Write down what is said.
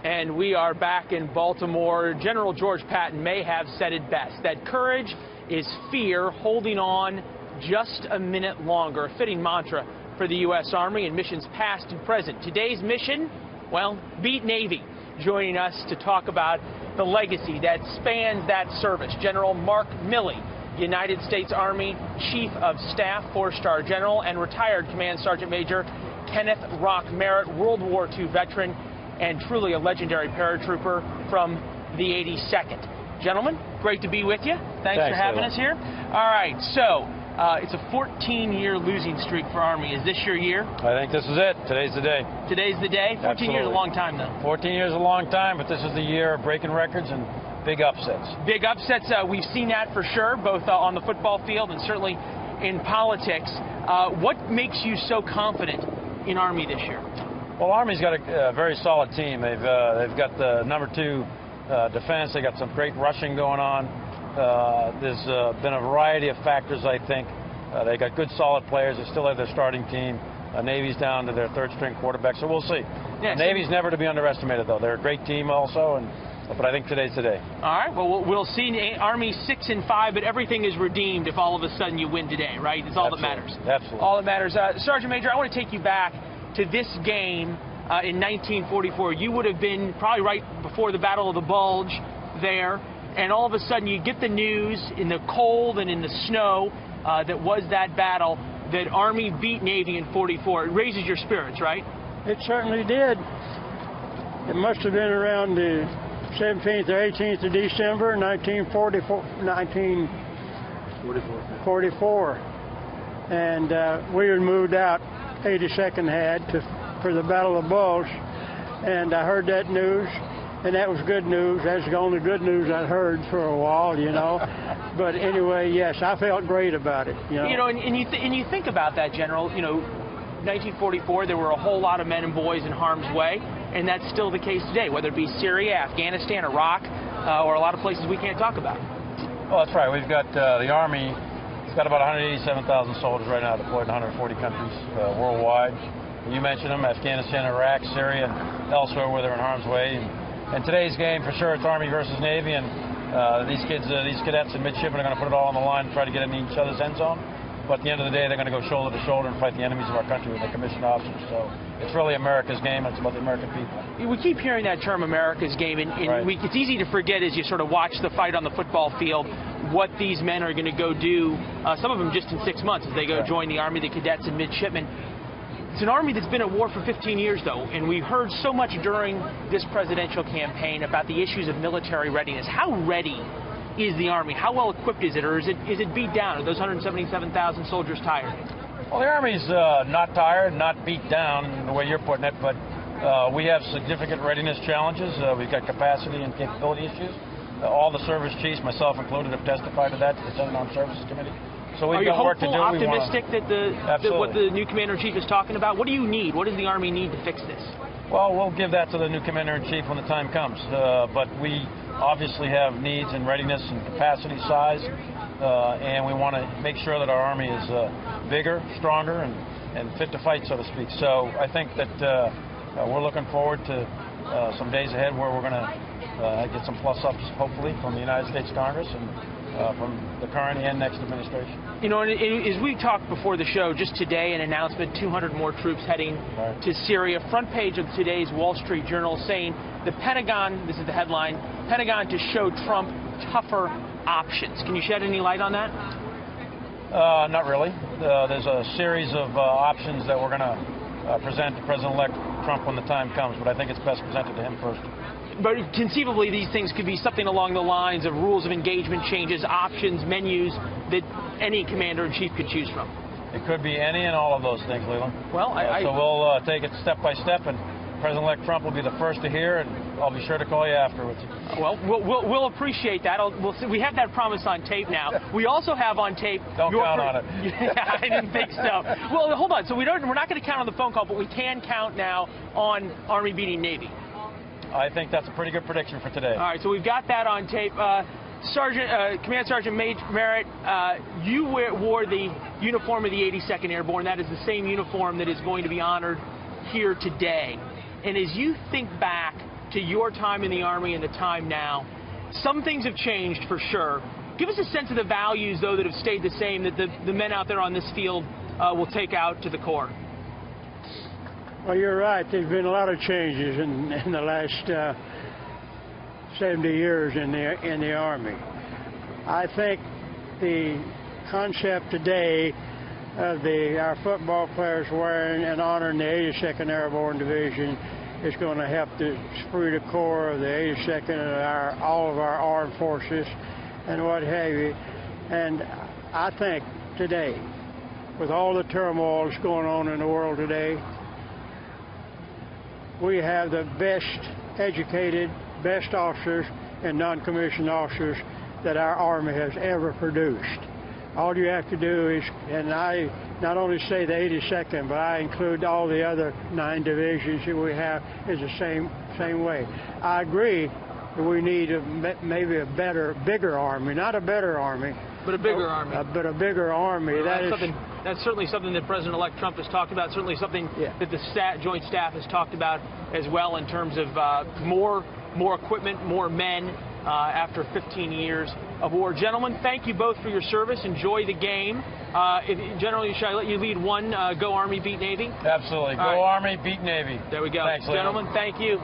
And we are back in Baltimore. General George Patton may have said it best, that courage is fear holding on just a minute longer. A fitting mantra for the U.S. Army in missions past and present. Today's mission, well, beat Navy. Joining us to talk about the legacy that spans that service, General Mark Milley, United States Army Chief of Staff, 4-star General, and retired Command Sergeant Major Kenneth Rock Merritt, World War II veteran, and truly a legendary paratrooper from the 82nd. Gentlemen, great to be with you. Thanks for having us here. All right, so it's a 14-year losing streak for Army. Is this your year? I think this is it. Today's the day. Today's the day? 14 Absolutely. years is a long time, though. 14 years is a long time, but this is the year of breaking records and big upsets. Big upsets. We've seen that for sure, both on the football field and certainly in politics. What makes you so confident in Army this year? Well, Army's got a very solid team. They've got the #2 defense. They got some great rushing going on. There's been a variety of factors, I think. They got good, solid players. They still have their starting team. Navy's down to their third-string quarterback, so we'll see. Yes. Navy's never to be underestimated, though. They're a great team also, but I think today's the day. All right. Well, we'll see. Army 6-5, but everything is redeemed if all of a sudden you win today, right? It's all that matters. Absolutely. All that matters. Sergeant Major, I want to take you back to this game in 1944. You would have been probably right before the Battle of the Bulge there, and all of a sudden you get the news in the cold and in the snow that was that battle, that Army beat Navy in 44. It raises your spirits, right? It certainly did. It must have been around the 17th or 18th of December, 1944. And we had moved out, 82nd had, for the Battle of the Bulge. And I heard that news, and that was good news. That's the only good news I'd heard for a while, you know. But anyway, yes, I felt great about it. You know, and you think about that, General. You know, 1944, there were a whole lot of men and boys in harm's way, and that's still the case today, whether it be Syria, Afghanistan, Iraq, or a lot of places we can't talk about. Well, that's right. We've got the Army. It's got about 187,000 soldiers right now deployed in 140 countries worldwide. You mentioned them: Afghanistan, Iraq, Syria, and elsewhere where they're in harm's way. And today's game, for sure, it's Army versus Navy, and these cadets and midshipmen are going to put it all on the line and try to get in each other's end zone. But at the end of the day, they're going to go shoulder to shoulder and fight the enemies of our country with their commissioned officers. So it's really America's game. It's about the American people. We keep hearing that term, America's game, and right. It's easy to forget as you sort of watch the fight on the football field what these men are going to go do, some of them just in 6 months, as they go join the Army, the cadets and midshipmen. It's an Army that's been at war for 15 years, though, and we've heard so much during this presidential campaign about the issues of military readiness. How ready is the Army? How well equipped is it, or is it beat down? Are those 177,000 soldiers tired? Well, the Army's not tired, not beat down the way you're putting it, but we have significant readiness challenges. We've got capacity and capability issues. All the service chiefs, myself included, have testified to that to the Senate Armed Services Committee. So we've got work to do. Are you hopeful, optimistic that what the new Commander-in-Chief is talking about? What do you need? What does the Army need to fix this? Well, we'll give that to the new Commander-in-Chief when the time comes. But we obviously have needs in readiness and capacity, size, and we want to make sure that our Army is bigger, stronger, and fit to fight, so to speak. So I think that we're looking forward to some days ahead where we're going to get some plus-ups, hopefully, from the United States Congress and from the current and next administration. You know, and as we talked before the show, just today an announcement, 200 more troops heading to Syria. Front page of today's Wall Street Journal saying the Pentagon, this is the headline, Pentagon to show Trump tougher options. Can you shed any light on that? Not really. There's a series of options that we're going to present to President-elect Trump when the time comes, but I think it's best presented to him first. But conceivably, these things could be something along the lines of rules of engagement changes, options, menus that any commander-in-chief could choose from. It could be any and all of those things, Leland. Well, so we'll take it step by step, and President-elect Trump will be the first to hear, and I'll be sure to call you afterwards. Well, we'll appreciate that. We'll see. We have that promise on tape now. We also have on tape. Don't count on it. Yeah, I didn't think so. Well, hold on. So we're not going to count on the phone call, but we can count now on Army beating Navy. I think that's a pretty good prediction for today. All right, so we've got that on tape. Command Sergeant Merritt, you wore the uniform of the 82nd Airborne. That is the same uniform that is going to be honored here today. And as you think back to your time in the Army and the time now. Some things have changed for sure. Give us a sense of the values, though, that have stayed the same, that the men out there on this field will take out to the Corps. Well, you're right. There's been a lot of changes in the last 70 years in the Army. I think the concept today of our football players wearing and honoring the 82nd Airborne Division is going to help the esprit de corps of the 82nd and all of our armed forces and what have you. And I think today, with all the turmoil that's going on in the world today, we have the best educated, best officers and non-commissioned officers that our Army has ever produced. All you have to do is, and I not only say the 82nd, but I include all the other 9 divisions that we have, is the same way. I agree that we need maybe a bigger Army, not a better Army, but a bigger Army. But a bigger Army. Well, that's certainly something that President-elect Trump has talked about. Certainly something that the Joint Staff has talked about as well, in terms of more equipment, more men. After 15 years of war. Gentlemen, thank you both for your service. Enjoy the game. Generally, should I let you lead one? Go Army, beat Navy? Absolutely. Go Army, beat Navy. There we go. Thanks, gentlemen, thank you.